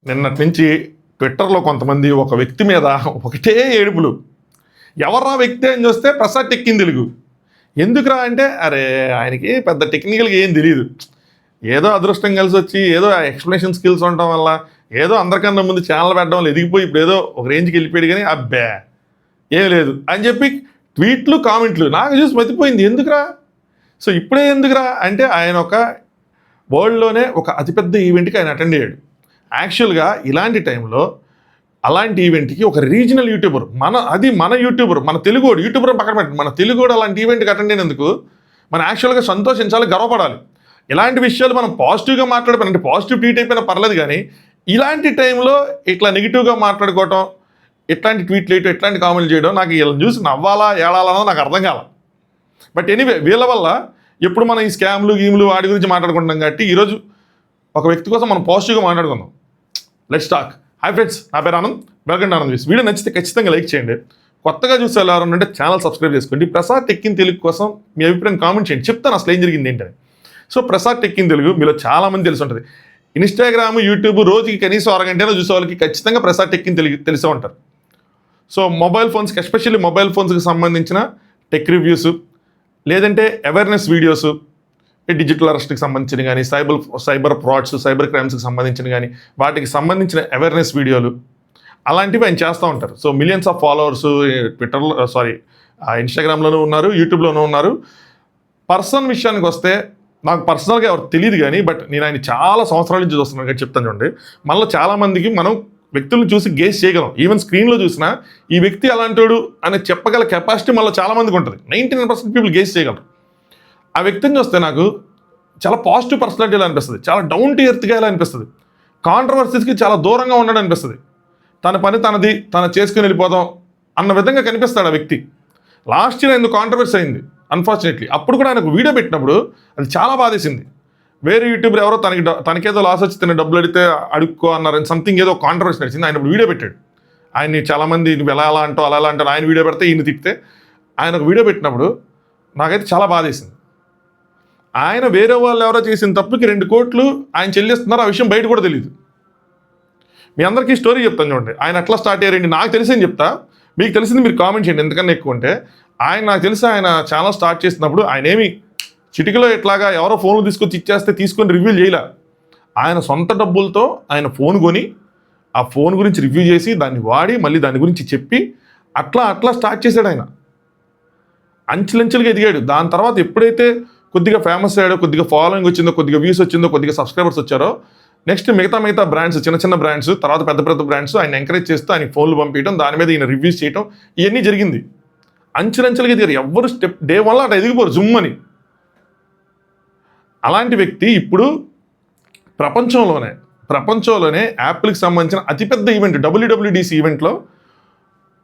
నిన్నటి నుంచి ట్విట్టర్లో కొంతమంది ఒక వ్యక్తి మీద ఒకటే ఏడుపులు. ఎవర్రా వ్యక్తి అని చూస్తే ప్రసాద్ టెక్కింగ్ తెలుగు. ఎందుకురా అంటే అరే ఆయనకి పెద్ద టెక్నికల్గా ఏం తెలియదు, ఏదో అదృష్టం కలిసి వచ్చి ఏదో ఎక్స్ప్లెనేషన్ స్కిల్స్ ఉండటం వల్ల ఏదో అందరికన్నా ముందు ఛానల్ పెట్టడం వల్ల ఎదిగిపోయి ఇప్పుడు ఏదో ఒక రేంజ్కి వెళ్ళిపోయాడు. కానీ అబ్బే ఏం లేదు అని చెప్పి ట్వీట్లు కామెంట్లు నాకు చూసి మతిపోయింది. ఎందుకురా, సో ఇప్పుడే ఎందుకురా అంటే ఆయన ఒక వరల్డ్లోనే ఒక అతిపెద్ద ఈవెంట్కి ఆయన అటెండ్ అయ్యాడు. యాక్చువల్గా ఇలాంటి టైంలో అలాంటి ఈవెంట్కి ఒక రీజనల్ యూట్యూబర్ మన యూట్యూబర్, మన తెలుగుడు యూట్యూబర్ పక్కన పెట్టండి, మన తెలుగుడు అలాంటి ఈవెంట్కి అటెండ్ అయినందుకు మనం యాక్చువల్గా సంతోషించాలి, గర్వపడాలి. ఇలాంటి విషయాలు మనం పాజిటివ్గా మాట్లాడుకోవాలి, అంటే పాజిటివ్ ట్వీట్ అయిపోయినా పర్లేదు. కానీ ఇలాంటి టైంలో ఇట్లా నెగిటివ్గా మాట్లాడుకోవటం, ఇట్లాంటి ట్వీట్లు వేయటం, ఇట్లాంటి కామెంట్లు చేయడం నాకు వీళ్ళని చూసి నవ్వాలా ఏడాలా నాకు అర్థం కాల. బట్ ఎనీవే వీళ్ళ వల్ల ఎప్పుడు మనం ఈ స్కామ్లు గీమ్లు వాటి గురించి మాట్లాడుకుంటాం కాబట్టి ఈరోజు ఒక వ్యక్తి కోసం మనం పాజిటివ్గా మాట్లాడుకుందాం. Let's talk. హాయ్ ఫ్రెండ్స్, నా పేరు Anand, welcome to Anand views. Video నచ్చితే ఖచ్చితంగా లైక్ చేయండి. కొత్తగా చూస్తే ఎవరు అంటే ఛానల్ సబ్స్క్రైబ్ చేసుకోండి. ప్రసాద్ టెక్కింగ్ తెలుగు కోసం మీ అభిప్రాయం కామెంట్ చేయండి, చెప్తాను అసలు ఏం జరిగింది ఏంటని. సో ప్రసాద్ టెక్కింగ్ తెలుగు మీలో చాలామంది తెలిసి ఉంటుంది. ఇన్స్టాగ్రామ్, యూట్యూబ్ రోజుకి కనీసం అరగంటలో చూసే వాళ్ళకి ఖచ్చితంగా ప్రసాద్ టెక్కింగ్ తెలుగు తెలిసే ఉంటారు. సో మొబైల్ ఫోన్స్కి, ఎస్పెషల్లీ మొబైల్ ఫోన్స్కి సంబంధించిన టెక్ రివ్యూస్, లేదంటే అవేర్నెస్ వీడియోస్, డిజిటల్ అరెస్ట్కి సంబంధించిన కానీ, సైబర్ ఫ్రాడ్స్, సైబర్ క్రైమ్స్కి సంబంధించిన కానీ, వాటికి సంబంధించిన అవేర్నెస్ వీడియోలు అలాంటివి ఆయన చేస్తూ ఉంటారు. సో మిలియన్స్ ఆఫ్ ఫాలోవర్స్ ట్విట్టర్లో, ఇన్స్టాగ్రామ్లోనూ ఉన్నారు, యూట్యూబ్లోనూ ఉన్నారు. పర్సన్ విషయానికి వస్తే నాకు పర్సనల్గా ఎవరు తెలియదు కానీ, బట్ నేను ఆయన చాలా సంవత్సరాల నుంచి చూస్తున్నాను కాబట్టి చెప్తాను చూడండి. మళ్ళీ చాలామందికి మనం వ్యక్తులను చూసి గేస్ చేయగలం. ఈవెన్ స్క్రీన్లో చూసినా ఈ వ్యక్తి అలాంటోడు అని చెప్పగల కెపాసిటీ మళ్ళీ చాలామందికి ఉంటుంది. 99% పీపుల్ గేస్ చేయగలరు. ఆ వ్యక్తిని చూస్తే నాకు చాలా పాజిటివ్ పర్సనాలిటీలా అనిపిస్తుంది, చాలా డౌన్ టు ఎర్త్గా ఇలా అనిపిస్తుంది, కాంట్రవర్సీస్కి చాలా దూరంగా ఉండడం అనిపిస్తుంది. తన పని తనది, తను చేసుకుని వెళ్ళిపోదాం అన్న విధంగా కనిపిస్తాడు ఆ వ్యక్తి. లాస్ట్ ఇయర్ ఎందుకు కాంట్రవర్సీ అయింది అన్ఫార్చునేట్లీ. అప్పుడు కూడా ఆయనకు వీడియో పెట్టినప్పుడు అది చాలా బాధేసింది. వేరే యూట్యూబర్ ఎవరో తనకేదో లాస్ వచ్చి తన డబ్బులు అడిగితే అడుక్కో అన్నారని సంథింగ్ ఏదో కాంట్రవర్సీ నడిచింది. ఆయన వీడియో పెట్టాడు. ఆయన్ని చాలామంది నువ్వు ఎలా అలా అంటావు, అలా అంటావు, ఆయన వీడియో పెడితే ఈయన తిప్పితే ఆయన ఒక వీడియో పెట్టినప్పుడు నాకైతే చాలా బాధేసింది. ఆయన వేరే వాళ్ళు ఎవరో చేసిన తప్పుకి 2 కోట్లు ఆయన చెల్లిస్తున్నారు. ఆ విషయం బయట కూడా తెలియదు. మీ అందరికీ స్టోరీ చెప్తాను చూడండి. ఆయన ఎట్లా స్టార్ట్ అయ్యారండి నాకు తెలిసింది చెప్తా, మీకు తెలిసింది మీరు కామెంట్ చేయండి. ఎందుకన్నా ఎక్కువ ఉంటే ఆయన నాకు తెలిసి ఆయన ఛానల్ స్టార్ట్ చేసినప్పుడు ఆయన ఏమి చిటికలో ఇట్లాగా ఎవరో ఫోన్లు తీసుకొచ్చి ఇచ్చేస్తే తీసుకొని రివ్యూ చేయలే. ఆయన సొంత డబ్బులతో ఆయన ఫోన్ కొని ఆ ఫోన్ గురించి రివ్యూ చేసి దాన్ని వాడి మళ్ళీ దాని గురించి చెప్పి అట్లా స్టార్ట్ చేశాడు. ఆయన అంచెలంచెలుగా ఎదిగాడు. దాని తర్వాత ఎప్పుడైతే కొద్దిగా ఫేమస్ అయ్యాడో, కొద్దిగా ఫాలోయింగ్ వచ్చిందో, కొద్దిగా వ్యూస్ వచ్చిందో, కొద్దిగా సబ్స్క్రైబర్స్ వచ్చారో, నెక్స్ట్ మిగతా బ్రాండ్స్, చిన్న బ్రాండ్స్, తర్వాత పెద్ద బ్రాండ్స్ ఆయన ఎంకరేజ్ చేస్తూ ఆయన ఫోన్లు పంపించడం, దాని మీద ఈయన రివ్యూస్ చేయడం, ఇవన్నీ జరిగింది. అంచెలంచెలుగా ఎదిగారు. ఎవరు స్టెప్ డే వల్ల అట్లా ఎదిగిపోరు జుమ్మని. అలాంటి వ్యక్తి ఇప్పుడు ప్రపంచంలోనే యాపిల్కి సంబంధించిన అతిపెద్ద ఈవెంట్ WWDC ఈవెంట్లో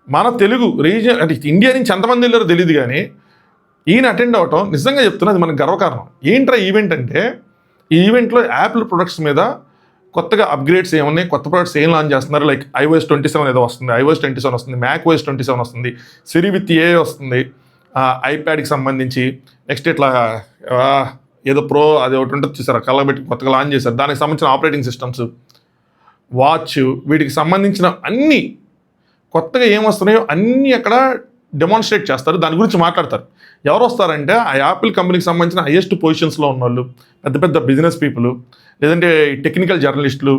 మన తెలుగు రీజియన్, అంటే ఇండియా నుంచి ఎంతమంది వెళ్ళారో తెలియదు కానీ ఈయన అటెండ్ అవ్వటం నిజంగా చెప్తున్నది మనకు గర్వకారణం. ఏంట్రా ఈవెంట్ అంటే, ఈ ఈవెంట్లో యాపిల్ ప్రొడక్ట్స్ మీద కొత్తగా అప్గ్రేడ్స్ ఏమున్నాయి, కొత్త ప్రొడక్ట్స్ ఏం లాంచ్ చేస్తున్నారు. లైక్ iOS 27 ఏదో వస్తుంది, iOS 27 వస్తుంది, macOS 27 వస్తుంది, Siri with AI వస్తుంది, ఐప్యాడ్కి సంబంధించి. నెక్స్ట్ ఇట్లా ఏదో ప్రో అది ఒకటి ఉంటుంది చూసారు, కళ్ళబెట్టి కొత్తగా లాంచ్ చేశారు. దానికి సంబంధించిన ఆపరేటింగ్ సిస్టమ్స్, వాచ్, వీటికి సంబంధించిన అన్నీ కొత్తగా ఏమొస్తున్నాయో అన్నీ అక్కడ డెమాన్స్ట్రేట్ చేస్తారు, దాని గురించి మాట్లాడతారు. ఎవరు వస్తారంటే ఆ యాపిల్ కంపెనీకి సంబంధించిన హైయెస్ట్ పొజిషన్స్లో ఉన్న వాళ్ళు, పెద్ద బిజినెస్ పీపుల్, లేదంటే టెక్నికల్ జర్నలిస్టులు,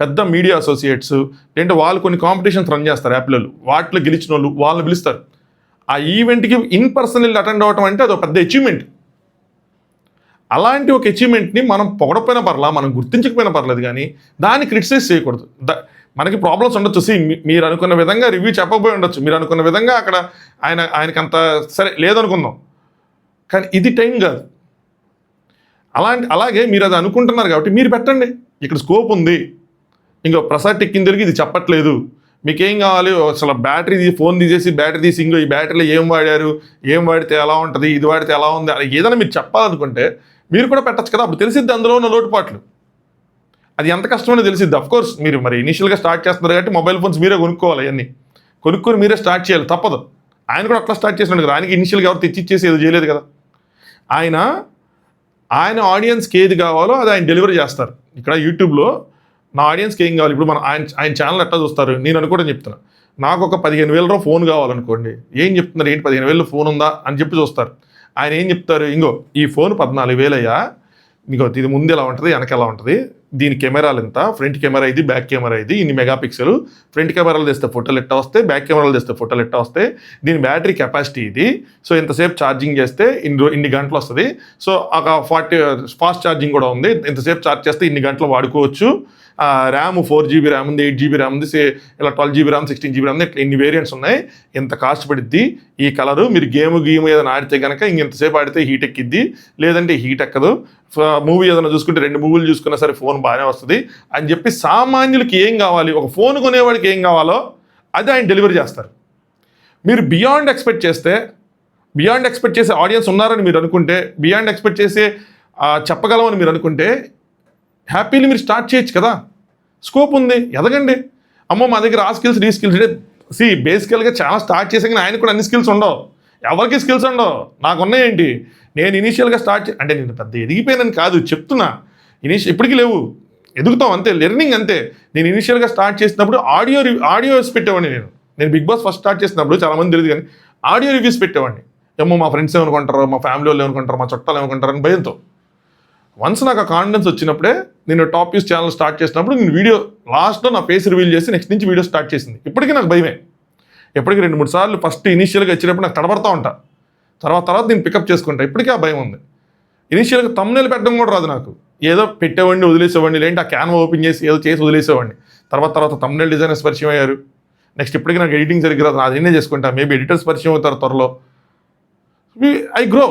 పెద్ద మీడియా అసోసియేట్స్, లేదంటే వాళ్ళు కొన్ని కాంపిటీషన్స్ రన్ చేస్తారు యాపిల్ వాళ్ళు, వాటిలో గెలిచిన వాళ్ళు, వాళ్ళని పిలుస్తారు. ఆ ఈవెంట్కి ఇన్ పర్సన్ వెళ్ళి అటెండ్ అవ్వటం అంటే అదొక పెద్ద అచీవ్మెంట్. అలాంటి ఒక అచీవ్మెంట్ని మనం పొగడపోయినా పర్లా, మనం గుర్తించకపోయినా పర్లేదు, కానీ దాన్ని క్రిటిసైజ్ చేయకూడదు. మనకి ప్రాబ్లమ్స్ ఉండొచ్చు. మీరు అనుకున్న విధంగా రివ్యూ చెప్పబోయి ఉండొచ్చు, మీరు అనుకున్న విధంగా అక్కడ ఆయనకి అంత సరే లేదనుకుందాం, కానీ ఇది టైం కాదు. అలాగే మీరు అది అనుకుంటున్నారు కాబట్టి మీరు పెట్టండి, ఇక్కడ స్కోప్ ఉంది. ఇంకో ప్రసాద్ టెక్కింగ్ తెలుగు ఇది చెప్పట్లేదు, మీకేం కావాలి, అసలు ఫోన్ తీసేసి బ్యాటరీ తీసి ఇంకో ఈ బ్యాటరీలో ఏం వాడారు, ఏం వాడితే ఎలా ఉంటుంది, ఇది వాడితే ఎలా ఉంది, ఏదైనా మీరు చెప్పాలనుకుంటే మీరు కూడా పెట్టచ్చు కదా. అప్పుడు తెలిసిద్ది అందులో ఉన్న లోటుపాట్లు. అది ఎంత కష్టమని తెలిసిద్ది. అఫ్కోర్స్ మీరు మరి ఇనిషియల్గా స్టార్ట్ చేస్తున్నారు కాబట్టి మొబైల్ ఫోన్స్ మీరే కొనుక్కోవాలి, అవన్నీ కొనుక్కొని మీరే స్టార్ట్ చేయాలి, తప్పదు. ఆయన కూడా అట్లా స్టార్ట్ చేసినాడు కదా, ఆయనకి ఇనిషియల్గా ఎవరు తెచ్చిచ్చేసి ఏదో చేయలేదు కదా. ఆయన ఆడియన్స్కి ఏది కావాలో అది ఆయన డెలివరీ చేస్తారు. ఇక్కడ యూట్యూబ్లో నా ఆడియన్స్కి ఏం కావాలి? ఇప్పుడు మనం ఆయన ఛానల్ ఎట్లా చూస్తారు? నేను అనుకోవడం చెప్తున్నా. నాకు ఒక 15,000 ఫోన్ కావాలనుకోండి, ఏం చెప్తున్నారు? ఏంటి 15,000 ఫోన్ ఉందా అని చెప్పి చూస్తారు. ఆయన ఏం చెప్తారు? ఇంకో ఈ ఫోన్ 14,000 అయ్యా, ఇంకో ఇది ముందు ఎలా ఉంటుంది, వెనక ఎలా ఉంటుంది, దీని కెమెరాలు ఎంత, ఫ్రంట్ కెమెరా ఇది, బ్యాక్ కెమెరా ఇది, ఇన్ని మెగాపిక్సెల్, ఫ్రంట్ కెమెరాలు తెస్తే ఫోటోలు ఎట్టా వస్తాయి, బ్యాక్ కెమెరాలు తెస్తే ఫోటోలు ఎట్టా వస్తాయి, దీని బ్యాటరీ కెపాసిటీ ఇది, సో ఇంతసేపు ఛార్జింగ్ చేస్తే ఇన్ని గంటలు వస్తుంది, సో ఒక 40 ఫాస్ట్ ఛార్జింగ్ కూడా ఉంది, ఇంతసేపు ఛార్జ్ చేస్తే ఇన్ని గంటలు వాడుకోవచ్చు, ర్యామ్ 4GB ర్యామ్ ఉంది, 8GB ర్యామ్ ఉంది, ఇలా 12GB ర్యామ్, 16GB ర్యామ్, ఇట్లా ఇన్ని వేరియంట్స్ ఉన్నాయి, ఎంత కాస్ట్ పడిద్ది, ఈ కలరు, మీరు గేమ్ ఏదైనా ఆడితే కనుక ఇంకెంతసేపు ఆడితే హీట్ ఎక్కిద్ది, లేదంటే హీట్ ఎక్కదు, మూవీ ఏదైనా చూసుకుంటే 2 మూవీలు చూసుకున్నా సరే ఫోన్ బాగానే వస్తుంది అని చెప్పి సామాన్యులకి ఏం కావాలి, ఒక ఫోన్ కొనేవాడికి ఏం కావాలో అది ఆయన డెలివరీ చేస్తారు. మీరు బియాండ్ ఎక్స్పెక్ట్ చేసే ఆడియన్స్ ఉన్నారని మీరు అనుకుంటే, బియాండ్ ఎక్స్పెక్ట్ చేసే చెప్పగలమని మీరు అనుకుంటే హ్యాపీలీ మీరు స్టార్ట్ చేయొచ్చు కదా. స్కోప్ ఉంది, ఎదగండి. అమ్మో మా దగ్గర ఆ స్కిల్స్ ఈ స్కిల్స్ అంటే బేసికల్గా చాలా స్టార్ట్ చేసే కానీ ఆయన కూడా అన్ని స్కిల్స్ ఉండవు, ఎవరికి స్కిల్స్ ఉండవు. నాకున్నాయేంటి, నేను ఇనీషియల్గా అంటే నేను పెద్ద ఎదిగిపోయానని కాదు చెప్తున్నా, ఇప్పటికీ లేవు, ఎదుగుతాం అంతే, లెర్నింగ్ అంతే. నేను ఇనీషియల్గా స్టార్ట్ చేసినప్పుడు ఆడియోస్ పెట్టేవాడిని. నేను బిగ్ బాస్ ఫస్ట్ స్టార్ట్ చేసినప్పుడు చాలామంది తెలియదు కానీ ఆడియో రివ్యూస్ పెట్టేవాడిని. ఏమో మా ఫ్రెండ్స్ ఏమనుకుంటారో, మా ఫ్యామిలీ వాళ్ళు ఏమనుకుంటారో, మా చుట్టాలు ఏమనుకుంటారో అని భయంతో. వన్స్ నాకు ఆ కాన్ఫిడెన్స్ వచ్చినప్పుడే నేను టాప్ యూస్ ఛానల్ స్టార్ట్ చేసినప్పుడు నేను వీడియో లాస్ట్లో నా ఫేస్ రివీల్ చేసి నెక్స్ట్ నుంచి వీడియో స్టార్ట్ చేసింది. ఇప్పటికీ నాకు భయమే, ఎప్పటికీ 2-3 సార్లు ఫస్ట్ ఇనీషియల్గా వచ్చినప్పుడు నాకు తడబడతా ఉంటా, తర్వాత నేను పికప్ చేసుకుంటా. ఇప్పటికీ ఆ భయం ఉంది. ఇనీషియల్గా తమ్మునేలు పెట్టడం కూడా రాదు నాకు, ఏదో పెట్టేవాడిని వదిలేసేవాడిని, లేదంటే ఆ క్యాన్వా ఓపెన్ చేసి ఏదో చేసి వదిలేసేవాడిని. తర్వాత తమ్మునేల్ డిజైనర్స్ పరిచయం అయ్యారు. నెక్స్ట్ ఇప్పటికీ నాకు ఎడిటింగ్ సరిగ్గా రాదు, నేనే చేసుకుంటా. మేబీ ఎడిటర్స్ పరిచయం అవుతారు త్వరలో. I grow.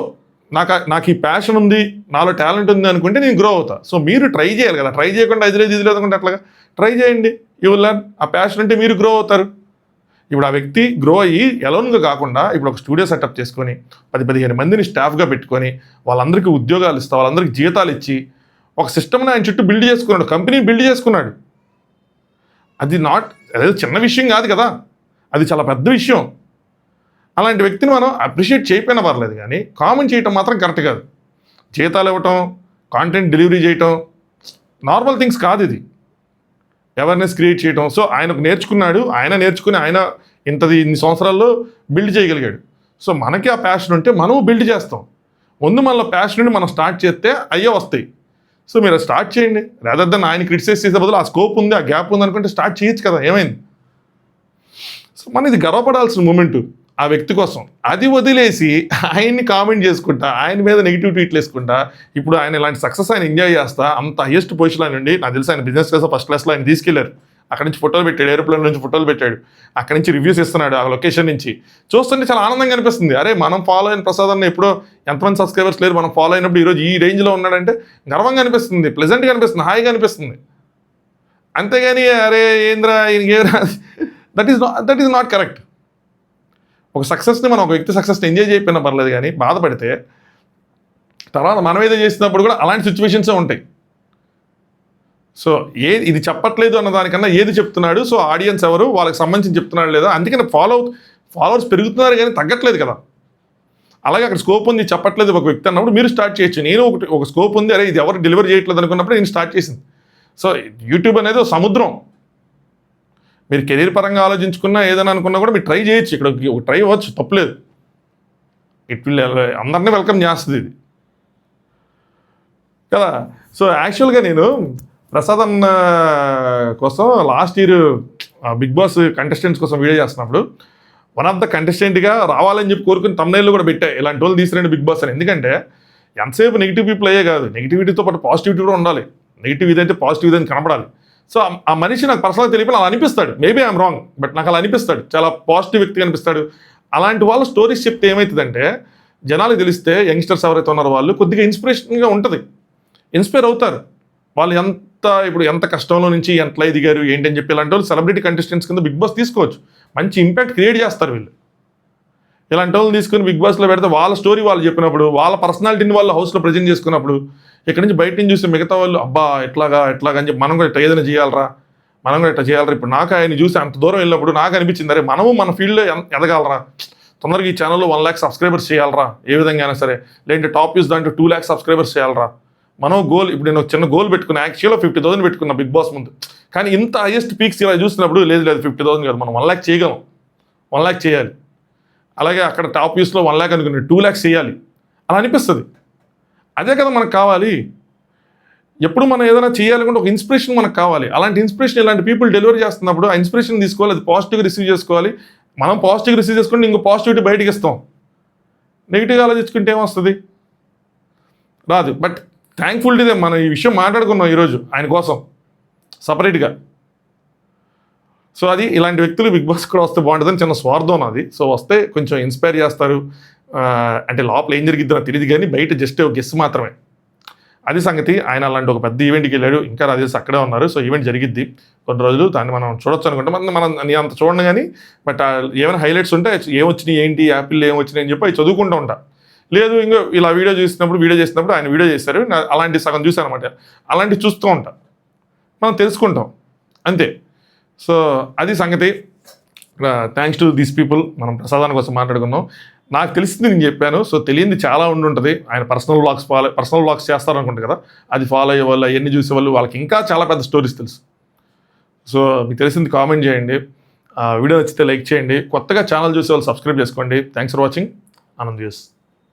నాకు ఈ ప్యాషన్ ఉంది, నాలో టాలెంట్ ఉంది అనుకుంటే నేను గ్రో అవుతా. సో మీరు ట్రై చేయాలి కదా, ట్రై చేయకుండా ఇది లేదు అనుకుంటే అట్లాగా ట్రై చేయండి, యూ విల్ లెర్న్. ఆ ప్యాషన్ అంటే మీరు గ్రో అవుతారు. ఇప్పుడు ఆ వ్యక్తి గ్రో అయ్యి ఎలోన్గా కాకుండా ఇప్పుడు ఒక స్టూడియో సెటప్ చేసుకొని 10-15 మందిని స్టాఫ్గా పెట్టుకొని వాళ్ళందరికీ ఉద్యోగాలు ఇస్తా, వాళ్ళందరికీ జీతాలు ఇచ్చి ఒక సిస్టమ్ని ఆయన చుట్టూ బిల్డ్ చేసుకున్నాడు, కంపెనీ బిల్డ్ చేసుకున్నాడు. అదే చిన్న విషయం కాదు కదా, అది చాలా పెద్ద విషయం. అలాంటి వ్యక్తిని మనం అప్రిషియేట్ చేయకపోయినా పర్లేదు, కానీ కామెంట్ చేయటం మాత్రం కరెక్ట్ కాదు. జీతాలు ఇవ్వటం, కాంటెంట్ డెలివరీ చేయటం నార్మల్ థింగ్స్ కాదు. ఇది అవేర్నెస్ క్రియేట్ చేయటం. సో ఆయనకు నేర్చుకున్నాడు, ఆయన నేర్చుకుని ఆయన ఇన్ని సంవత్సరాల్లో బిల్డ్ చేయగలిగాడు. సో మనకి ఆ ప్యాషన్ ఉంటే మనము బిల్డ్ చేస్తాం. ముందు మనలో ప్యాషన్ ఉండి మనం స్టార్ట్ చేస్తే అయ్యే వస్తాయి. సో మీరు స్టార్ట్ చేయండి, రాదర్ దెన్ ఆయన క్రిటిసైజ్ చేసే బదులు ఆ స్కోప్ ఉంది, ఆ గ్యాప్ ఉంది అనుకుంటే స్టార్ట్ చేయొచ్చు కదా, ఏమైంది. సో మన ఇది గర్వపడాల్సిన మూమెంట్ ఆ వ్యక్తి కోసం. అది వదిలేసి ఆయన్ని కామెంట్ చేసుకుంటా, ఆయన మీద నెగిటివ్ ట్వీట్లు వేసుకుంటా, ఇప్పుడు ఆయన ఇలాంటి సక్సెస్ ఆయన ఎంజాయ్ చేస్తా, అంత హైయెస్ట్ పొజిషన్ ఆయన ఉండి, నాకు తెలిసి ఆయన బిజినెస్ క్లాస్ ఫస్ట్ క్లాస్లో ఆయన తీసుకెళ్లారు. అక్కడి నుంచి ఫోటోలు పెట్టాడు, ఏరోప్లేన్ నుంచి ఫోటోలు పెట్టాడు, అక్కడి నుంచి రివ్యూస్ ఇస్తున్నాడు ఆ లొకేషన్ నుంచి. చూస్తుంటే చాలా ఆనందంగా అనిపిస్తుంది. అరే మనం ఫాలో అయిన ప్రసాద్ అన్న ఎప్పుడో ఎంతమంది సబ్స్క్రైబర్స్ లేరు, మనం ఫాలో అయినప్పుడు ఈరోజు ఈ రేంజ్లో ఉన్నాడంటే గర్వంగా అనిపిస్తుంది, ప్లెజెంట్గా అనిపిస్తుంది, హాయిగా అనిపిస్తుంది. అంతేగాని అరే ఏంద్రా దట్ ఈస్ నాట్ కరెక్ట్. ఒక సక్సెస్ని మనం ఒక వ్యక్తి సక్సెస్ని ఎంజాయ్ చేయకపోయినా పర్లేదు, కానీ బాధపడితే తర్వాత మనం ఏదో చేసినప్పుడు కూడా అలాంటి సిచ్యువేషన్సే ఉంటాయి. సో ఇది చెప్పట్లేదు అన్న దానికన్నా ఏది చెప్తున్నాడు, సో ఆడియన్స్ ఎవరు, వాళ్ళకి సంబంధించి చెప్తున్నాడు లేదా, అందుకని ఫాలోవర్స్ పెరుగుతున్నారు కానీ తగ్గట్లేదు కదా. అలాగే అక్కడ స్కోప్ ఉంది చెప్పట్లేదు ఒక వ్యక్తి అన్నప్పుడు మీరు స్టార్ట్ చేయొచ్చు. నేను ఒక స్కోప్ ఉంది, అరే ఇది ఎవరు డెలివరీ చేయట్లేదు అనుకున్నప్పుడు నేను స్టార్ట్ చేసింది. సో యూట్యూబ్ అనేది ఒక సముద్రం. మీరు కెరీర్ పరంగా ఆలోచించుకున్నా ఏదైనా అనుకున్నా కూడా మీరు ట్రై చేయొచ్చు, ఇక్కడ ట్రై అవ్వచ్చు, తప్పులేదు. అందరినీ వెల్కమ్ చేస్తుంది ఇది కదా. సో యాక్చువల్గా నేను ప్రసాద్ అన్న కోసం last year Bigg Boss contestants కోసం వీడియో చేస్తున్నప్పుడు వన్ ఆఫ్ ద కంటెస్టెంట్గా రావాలని చెప్పి కోరుకుని తమ్నైల్లో కూడా పెట్టాయి, ఇలాంటి వాళ్ళు తీసుకురండి బిగ్ బాస్ అని. ఎందుకంటే ఎంతసేపు నెగిటివ్ పీపుల్ అయ్యే కాదు, నెగిటివిటీతో పాటు పాజిటివిటీ కూడా ఉండాలి. నెగిటివ్ ఇదంటే పాజిటివ్ ఇదని కనపడాలి. సో ఆ మనిషి నాకు పర్సనల్గా తెలియదు, అలా అనిపిస్తాడు, మేబీ ఐఎమ్ రాంగ్, బట్ నాకు అలా అనిపిస్తాడు, చాలా పాజిటివ్ వ్యక్తిగా అనిపిస్తాడు. అలాంటి వాళ్ళ స్టోరీస్ చెప్తే ఏమవుతుందంటే జనాలకు తెలిస్తే యంగ్స్టర్స్ ఎవరైతే ఉన్నారో వాళ్ళు కొద్దిగా ఇన్స్పిరేషన్గా ఉంటుంది, ఇన్స్పైర్ అవుతారు. వాళ్ళు ఎంత కష్టంలో నుంచి ఎంత ఎదిగారు ఏంటని చెప్పి ఇలాంటి వాళ్ళు సెలబ్రిటీ కంటెస్టెంట్స్ కింద బిగ్ బాస్ తీసుకోవచ్చు, మంచి ఇంపాక్ట్ క్రియేట్ చేస్తారు వీళ్ళు. ఇలాంటి వాళ్ళని తీసుకుని బిగ్ బాస్లో పెడితే వాళ్ళ స్టోరీ వాళ్ళు చెప్పినప్పుడు, వాళ్ళ పర్సనాలిటీని వాళ్ళు హౌస్లో ప్రజెంట్ చేసుకున్నప్పుడు, ఇక్కడ నుంచి బయట నుంచి చూస్తే మిగతా వాళ్ళు అబ్బా ఎట్లాగా అని చెప్పి మనం కూడా ఇట్లా ఏదైనా చేయాలరా, ఇప్పుడు నాకు ఆయన చూసి అంత దూరం వెళ్ళినప్పుడు నాకు అనిపించింది, అరే మనము మన ఫీల్డ్లో ఎదగాలరా, తొందరగా ఈ ఛానల్లో 1 lakh సబ్స్క్రైబర్స్ చేయాలరా, ఏ విధంగా అయినా సరే, లేదంటే టాప్ యూస్ దాంట్లో 2 lakh సబ్స్క్రైబర్స్ చేయాలరా, మనం గోల్ ఇప్పుడు నేను ఒక చిన్న గోల్ పెట్టుకున్నా, యాక్చువల్గా 50,000 పెట్టుకున్నా బిగ్ బాస్ ముందు. కానీ ఇంత హైయెస్ట్ పీక్స్ ఇలా చూసినప్పుడు లేదు 50,000 కాదు, మనం 1 lakh చేయగలం, 1 lakh చేయాలి. అలాగే అక్కడ టాప్ వ్యూస్లో 1 lakh అనుకుని 2 lakhs చేయాలి అలా అనిపిస్తుంది. అదే కదా మనకు కావాలి. ఎప్పుడు మనం ఏదైనా చేయాలనుకుంటే ఒక ఇన్స్పిరేషన్ మనకు కావాలి. అలాంటి ఇన్స్పిరేషన్ ఇలాంటి పీపుల్ డెలివరీ చేస్తున్నప్పుడు ఆ ఇన్స్పిరేషన్ తీసుకోవాలి, అది పాజిటివ్గా రిసీవ్ చేసుకోవాలి. మనం పాజిటివ్గా రిసీవ్ చేసుకుంటే ఇంకో పాజిటివిటీ బయటకి ఇస్తాం. నెగిటివ్గా ఆలోచించుకుంటే ఏమొస్తుంది? రాదు. బట్ థ్యాంక్ఫుల్టీదే మనం ఈ విషయం మాట్లాడుకున్నాం ఈరోజు ఆయన కోసం సపరేట్గా. సో అది ఇలాంటి వ్యక్తులు బిగ్ బాస్ కూడా వస్తే బాగుంటుందని చిన్న స్వార్థం నాది. సో వస్తే కొంచెం ఇన్స్పైర్ చేస్తారు. అంటే లోపల ఏం జరిగిద్దో నాకు తెలియదు కానీ బయట జస్ట్ ఒక గెస్ మాత్రమే. అది సంగతి. ఆయన అలాంటి ఒక పెద్ద ఈవెంట్కి వెళ్ళాడు, ఇంకా రాజేష్ అక్కడే ఉన్నారు. సో ఈవెంట్ జరిగిద్ది కొన్ని రోజులు, దాన్ని మనం చూడొచ్చు అనుకుంటే మనం నేను అంత చూడను కానీ బట్ ఏమైనా హైలైట్స్ ఉంటే ఏమొచ్చినాయి ఏంటి యాపిల్ ఏమొచ్చినాయి అని చెప్పి అవి చదువుకుంటూ ఉంటా. లేదు ఇంకో ఇలా వీడియో చేసినప్పుడు ఆయన వీడియో చేస్తారు, అలాంటి సగం చూసాను అనమాట. అలాంటివి చూస్తూ ఉంటా, మనం తెలుసుకుంటాం అంతే. సో అది సంగతి. Thanks to these people. మనం ప్రసాదాని కోసం మాట్లాడుకున్నాం. నాకు తెలిసింది నేను చెప్పాను. సో తెలియంది చాలా ఉంటుంది. ఆయన పర్సనల్ వ్లాగ్స్ చేస్తారనుకుంటా కదా, అది ఫాలో అయ్యే వాళ్ళు, అవన్నీ చూసేవాళ్ళు, వాళ్ళకి ఇంకా చాలా పెద్ద స్టోరీస్ తెలుసు. సో మీకు తెలిసింది కామెంట్ చేయండి, వీడియో నచ్చితే లైక్ చేయండి, కొత్తగా ఛానల్ చూసే వాళ్ళు సబ్స్క్రైబ్ చేసుకోండి. Thanks for watching. Anand use.